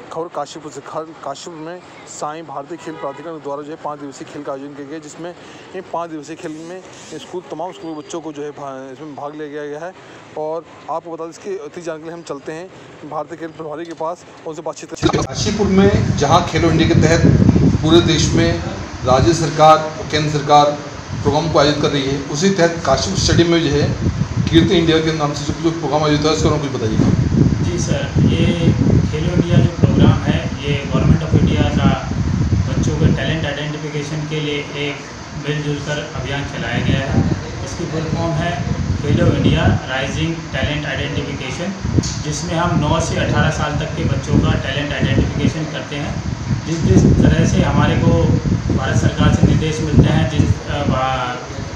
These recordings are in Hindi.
खबर काशीपुर से। काशीपुर में साईं भारतीय खेल प्राधिकरण द्वारा जो है 5 दिवसीय खेल का आयोजन किया गया, जिसमें इन 5 दिवसीय खेल में तमाम स्कूल बच्चों को जो है इसमें भाग लिया गया है। और आपको बता दें, इसकी अतिरिक्त जानकारी हम चलते हैं भारतीय खेल प्रभारी के पास, उनसे बातचीत करते हैं। काशीपुर में जहां खेलो इंडिया के तहत पूरे देश में राज्य सरकार और केंद्र सरकार प्रोग्राम को आयोजित कर रही है, उसी तहत काशीपुर स्टेडियम में जो है कीर्ति इंडिया के नाम से जो प्रोग्राम आयोजित है, उसके बारे में कुछ बताइएगा। जी सर, ये खेलो इंडिया जो प्रोग्राम है, ये गवर्नमेंट ऑफ इंडिया का बच्चों के टैलेंट आइडेंटिफिकेशन के लिए एक मिलजुल कर अभियान चलाया गया है। इसकी फुल फॉर्म है खेलो इंडिया राइजिंग टैलेंट आइडेंटिफिकेशन, जिसमें हम 9 से 18 साल तक के बच्चों का टैलेंट आइडेंटिफिकेशन करते हैं। जिस तरह से हमारे को भारत सरकार से निर्देश मिलते हैं,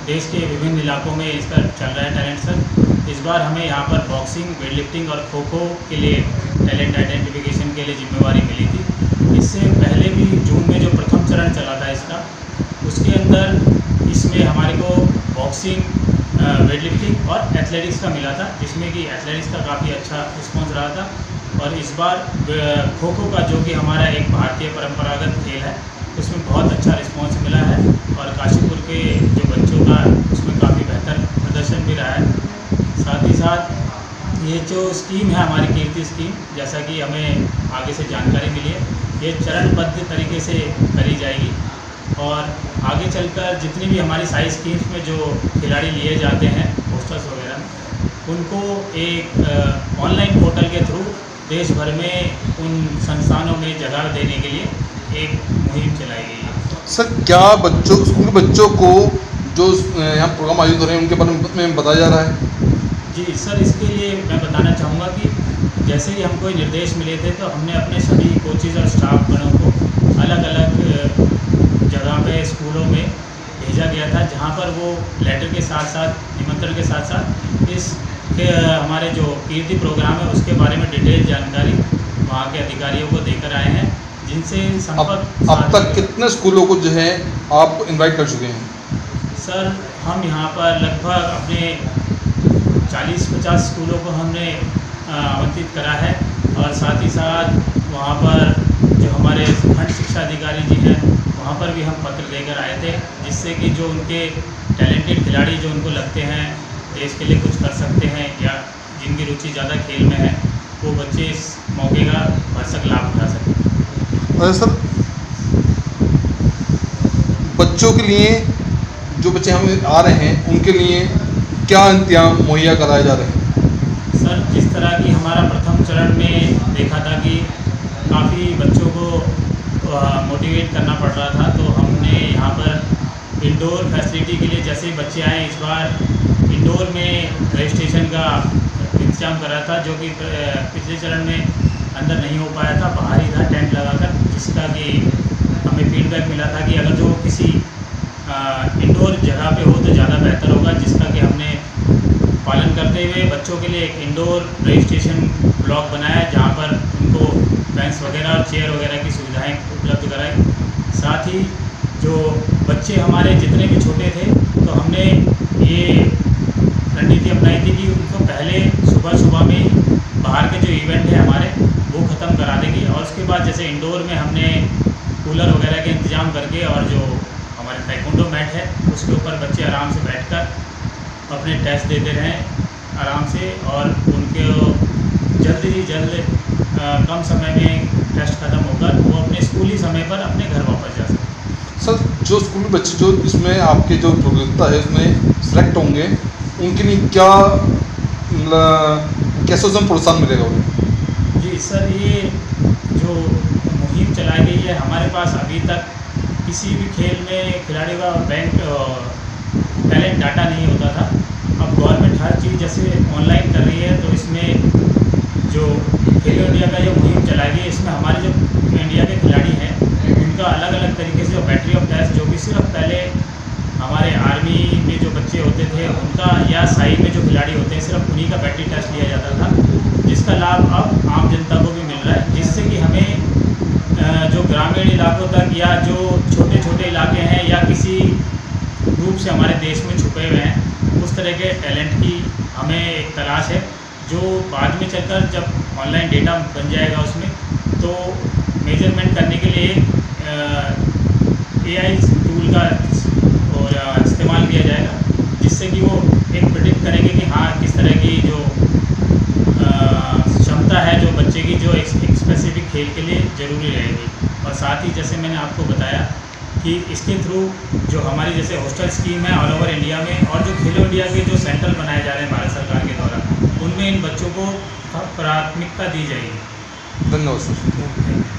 देश के विभिन्न इलाकों में इसका चल रहा है टैलेंट सर, इस बार हमें यहाँ पर बॉक्सिंग, वेट लिफ्टिंग और खो खो के लिए टैलेंट आइडेंटिफिकेशन के लिए जिम्मेवारी मिली थी। इससे पहले भी जून में जो प्रथम चरण चला था इसका, उसके अंदर इसमें हमारे को बॉक्सिंग, वेट लिफ्टिंग और एथलेटिक्स का मिला था, जिसमें कि एथलेटिक्स का काफ़ी अच्छा रिस्पॉन्स रहा था। और इस बार खो खो का, जो कि हमारा एक भारतीय परंपरागत खेल है, उसमें बहुत अच्छा रिस्पॉन्स मिला है। और काशीपुर के जो बच्चों का उसमें काफ़ी बेहतर प्रदर्शन भी रहा है। साथ ही साथ ये जो स्कीम है हमारी कीर्ति स्कीम, जैसा कि हमें आगे से जानकारी मिली है, ये चरणबद्ध तरीके से करी जाएगी। और आगे चलकर जितनी भी हमारी सारी स्कीम्स में जो खिलाड़ी लिए जाते हैं पोस्टर्स वगैरह में, उनको एक ऑनलाइन पोर्टल के थ्रू देश भर में उन संस्थानों में जगह देने के लिए एक मुहिम चलाई गई है। सर, क्या स्कूल के बच्चों को जो यहाँ प्रोग्राम आयोजित हो रहे हैं उनके बारे में बताया जा रहा है? जी सर, इसके लिए मैं बताना चाहूँगा कि जैसे ही हमको निर्देश मिले थे, तो हमने अपने सभी कोचेज़ और स्टाफ गणों को अलग अलग जगह पे स्कूलों में भेजा गया था, जहाँ पर वो लेटर के साथ साथ, निमंत्रण के साथ साथ हमारे जो कीर्ति प्रोग्राम है उसके बारे में डिटेल जानकारी वहाँ के अधिकारियों को देकर आए हैं, जिनसे संपर्क। अब तक कितने स्कूलों को जो है आप इनवाइट कर चुके हैं? सर, हम यहाँ पर लगभग अपने 40-50 स्कूलों को हमने आमंत्रित करा है। और साथ ही साथ वहाँ पर जो हमारे खंड शिक्षा अधिकारी जी हैं, वहाँ पर भी हम पत्र देकर आए थे, जिससे कि जो उनके टैलेंटेड खिलाड़ी जो उनको लगते हैं देश के लिए कुछ कर सकते हैं, या जिनकी रुचि ज़्यादा खेल में है, वो बच्चे इस मौके का भरसक लाभ उठा सकें। अरे सर, बच्चों के लिए, जो बच्चे हम आ रहे हैं, उनके लिए क्या इंतजाम मुहैया कराए जा रहे हैं? सर, जिस तरह की हमारा प्रथम चरण में देखा था कि काफ़ी बच्चों को मोटिवेट करना पड़ रहा था, तो हमने यहाँ पर इंडोर फैसिलिटी के लिए, जैसे बच्चे आए, इस बार इंडोर में रजिस्ट्रेशन का इंतजाम करा था, जो कि पिछले चरण में अंदर नहीं हो पाया था, बाहर ही था टेंट लगाकर, जिसका कि हमें फीडबैक मिला था कि अगर जो किसी इंडोर जगह पे हो तो ज़्यादा बेहतर होगा, जिसका कि हमने पालन करते हुए बच्चों के लिए एक इंडोर रजिस्ट्रेशन ब्लॉक बनाया, जहाँ पर उनको बेंच वगैरह और चेयर वगैरह की सुविधाएं उपलब्ध कराई। साथ ही जो बच्चे हमारे जितने भी छोटे थे, तो हमने ये रणनीति अपनाई थी कि उनको पहले सुबह में बाहर के जो इवेंट है हमारे, वो ख़त्म करा देंगे। और उसके बाद जैसे इंडोर में हमने कूलर वगैरह के इंतज़ाम करके, और जो हमारे ताइक्वांडो मैट है उसके ऊपर बच्चे आराम से बैठकर अपने टेस्ट देते रहें आराम से, और उनके जल्द ही जल्द कम समय में टेस्ट ख़त्म होकर वो अपने स्कूली समय पर अपने घर वापस जा सकें। सर, जो स्कूली बच्चे जो इसमें आपके जो प्रतियोगिता है उसमें सेलेक्ट होंगे, उनके लिए कैसे उसमें प्रोत्साहन मिलेगा उन्हें? जी सर, ये जो मुहिम चलाई गई है, हमारे पास अभी तक किसी भी खेल में खिलाड़ी का बैंक टैलेंट डाटा नहीं होता था। अब गवर्नमेंट हर चीज़ जैसे ऑनलाइन कर रही है, तो इसमें जो खेलो इंडिया का जो मुहिम चलाई गई है, इसमें हमारे जो इंडिया के खिलाड़ी हैं, उनका अलग अलग तरीके से बैटरी ऑफ टेस्ट, जो कि सिर्फ पहले हमारे आर्मी में जो बच्चे होते थे उनका, या साइड में जो खिलाड़ी होते हैं, सिर्फ उन्हीं का बैटरी टेस्ट लिया जाता था, जिसका लाभ अब आम जनता को भी मिल रहा है, जिससे कि हमें जो ग्रामीण इलाकों तक, या जो छोटे छोटे इलाके हैं, या किसी रूप से हमारे देश में छुपे हुए हैं, उस तरह के टैलेंट की हमें एक तलाश है, जो बाद में चलकर जब ऑनलाइन डेटा बन जाएगा उसमें, तो मेजरमेंट करने के लिए AI टूल का और इस्तेमाल किया जाएगा, जिससे कि वो एक प्रेडिक्ट करेंगे कि हाँ किस तरह की जो क्षमता है जो बच्चे की जो एक स्पेसिफिक खेल के लिए ज़रूरी रहेगी। और साथ ही जैसे मैंने आपको बताया कि इसके थ्रू जो हमारी जैसे हॉस्टल स्कीम है ऑल ओवर इंडिया में, और जो खेलो इंडिया के जो सेंटर बनाए जा रहे हैं भारत सरकार के द्वारा, उनमें इन बच्चों को प्राथमिकता दी जाएगी। धन्यवाद सर।